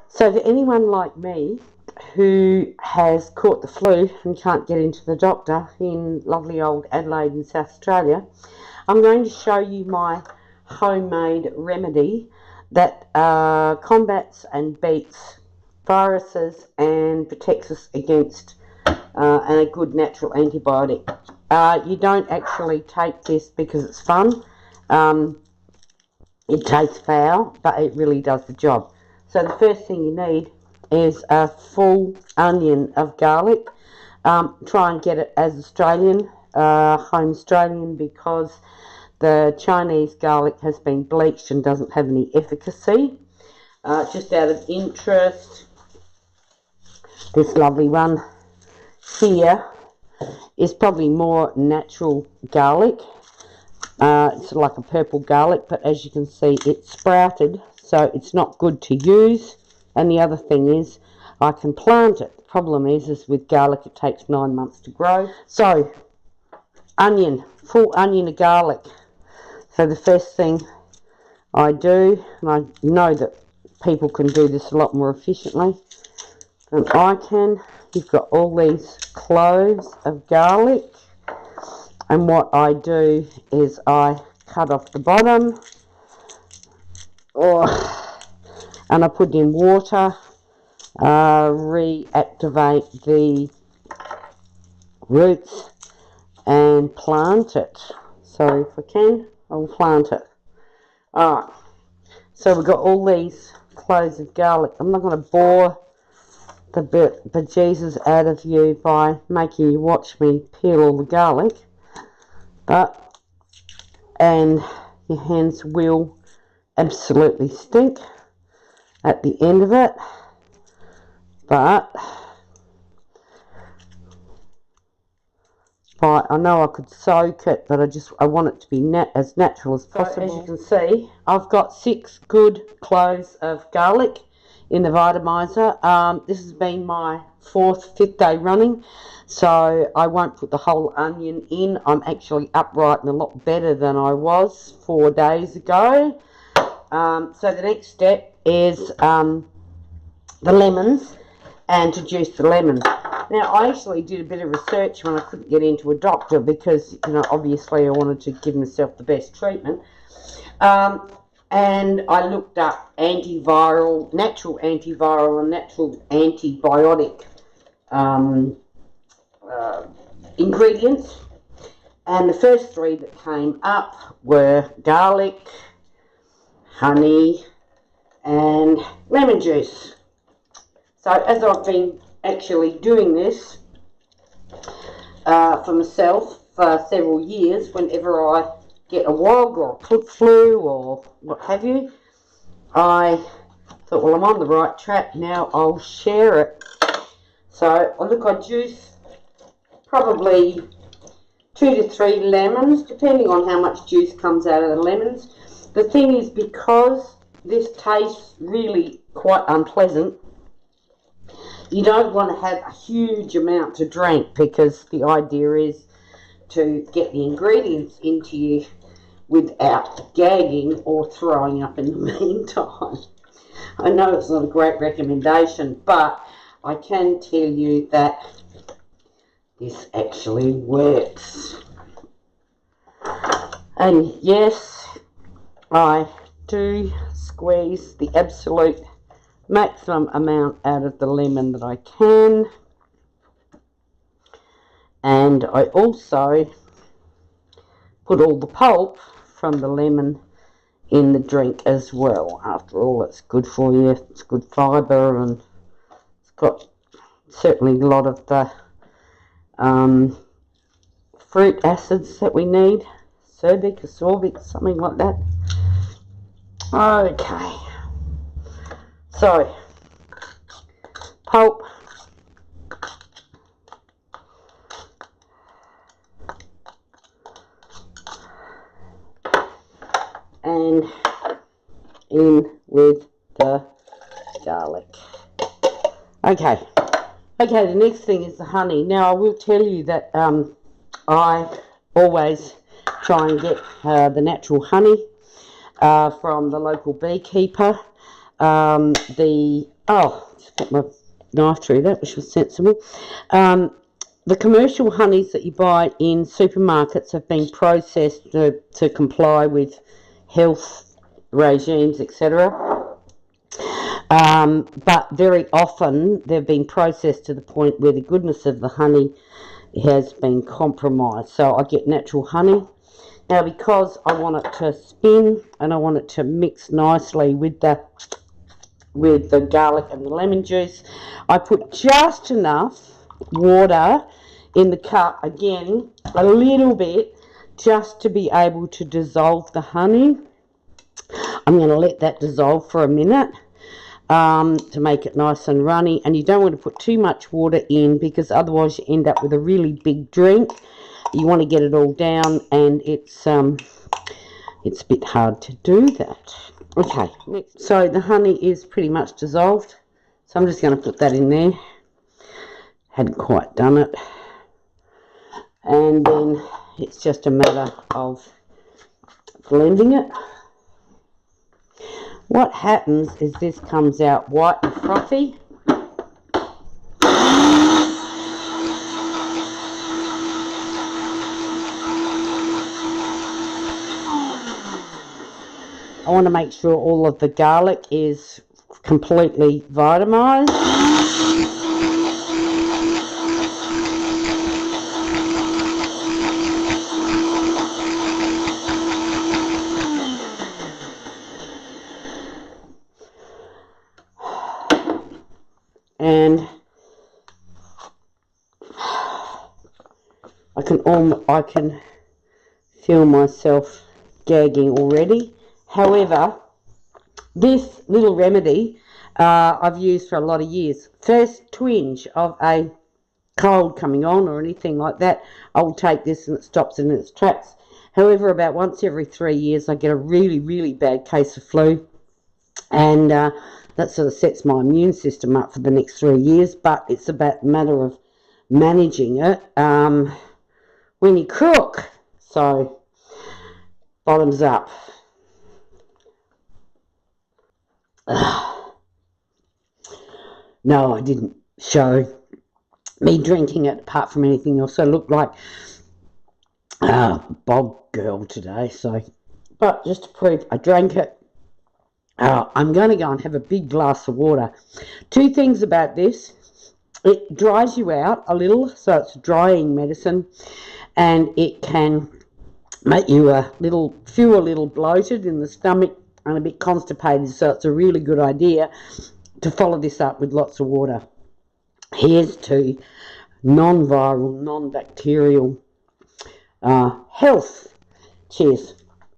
So for anyone like me who has caught the flu and can't get into the doctor in lovely old Adelaide in South Australia, I'm going to show you my homemade remedy that combats and beats viruses and protects us against and a good natural antibiotic. You don't actually take this because it's fun. It tastes foul, but it really does the job. So the first thing you need is a full onion of garlic. Try and get it as Australian, home Australian, because the Chinese garlic has been bleached and doesn't have any efficacy. Just out of interest, this lovely one here is probably more natural garlic. It's like a purple garlic, but as you can see, it's sprouted, so it's not good to use. And the other thing is, I can plant it. The problem is with garlic, it takes 9 months to grow. So, onion, full onion of garlic. So the first thing I do, and I know that people can do this a lot more efficiently than I can. You've got all these cloves of garlic, and what I do is I cut off the bottom, and I put it in water, reactivate the roots and plant it. So if I can, I'll plant it. Alright, so we've got all these cloves of garlic. I'm not going to bore the bejesus out of you by making you watch me peel all the garlic, and your hands will absolutely stink at the end of it, but I know I could soak it, but I want it to be as natural as possible. So as you can see, I've got 6 good cloves of garlic in the Vitamizer. This has been my 4th, 5th day running, so I won't put the whole onion in. I'm actually upright and a lot better than I was 4 days ago. So the next step is the lemons, and to juice the lemons. Now, I actually did a bit of research when I couldn't get into a doctor because, obviously I wanted to give myself the best treatment. And I looked up antiviral, natural antiviral and natural antibiotic ingredients. And the first 3 that came up were garlic, honey, and lemon juice. So as I've been actually doing this for myself for several years, whenever I get a wog or a flu or what have you, I thought, well, I'm on the right track now, I'll share it. So look, I juice probably 2 to 3 lemons, depending on how much juice comes out of the lemons. The thing is, because this tastes really quite unpleasant, you don't want to have a huge amount to drink, because the idea is to get the ingredients into you without gagging or throwing up in the meantime. I know it's not a great recommendation, but I can tell you that this actually works. And yes, I do squeeze the absolute maximum amount out of the lemon that I can, and I also put all the pulp from the lemon in the drink as well. After all, it's good for you, it's good fibre, and it's got certainly a lot of the fruit acids that we need, ascorbic, something like that. Okay. So, pulp, and in with the garlic. Okay, the next thing is the honey. Now, I will tell you that I always try and get the natural honey from the local beekeeper. The Oh, just put my knife through that, which was sensible. The commercial honeys that you buy in supermarkets have been processed to comply with health regimes, etc. But very often they've been processed to the point where the goodness of the honey has been compromised. So I get natural honey. Now, because I want it to spin and I want it to mix nicely with the garlic and the lemon juice, I put just enough water in the cup, again a little bit, just to be able to dissolve the honey. I'm going to let that dissolve for a minute to make it nice and runny, and you don't want to put too much water in because otherwise you end up with a really big drink. You want to get it all down, and it's a bit hard to do that. Okay, so the honey is pretty much dissolved, so I'm just going to put that in there. Hadn't quite done it, and then it's just a matter of blending it. What happens is this comes out white and frothy. I want to make sure all of the garlic is completely vitamized. And I can feel myself gagging already. However, this little remedy I've used for a lot of years. First twinge of a cold coming on or anything like that, I'll take this and it stops it in its tracks. However, about once every 3 years I get a really, really bad case of flu, and that sort of sets my immune system up for the next 3 years. But it's about a matter of managing it when you cook. So, bottoms up. No, I didn't show me drinking it apart from anything else. I looked like bog girl today. So, but just to prove I drank it, I'm going to go and have a big glass of water. Two things about this: it dries you out a little, so it's drying medicine, and it can make you feel a little bloated in the stomach and a bit constipated. So it's a really good idea to follow this up with lots of water. Here's to non-viral, non-bacterial health. Cheers.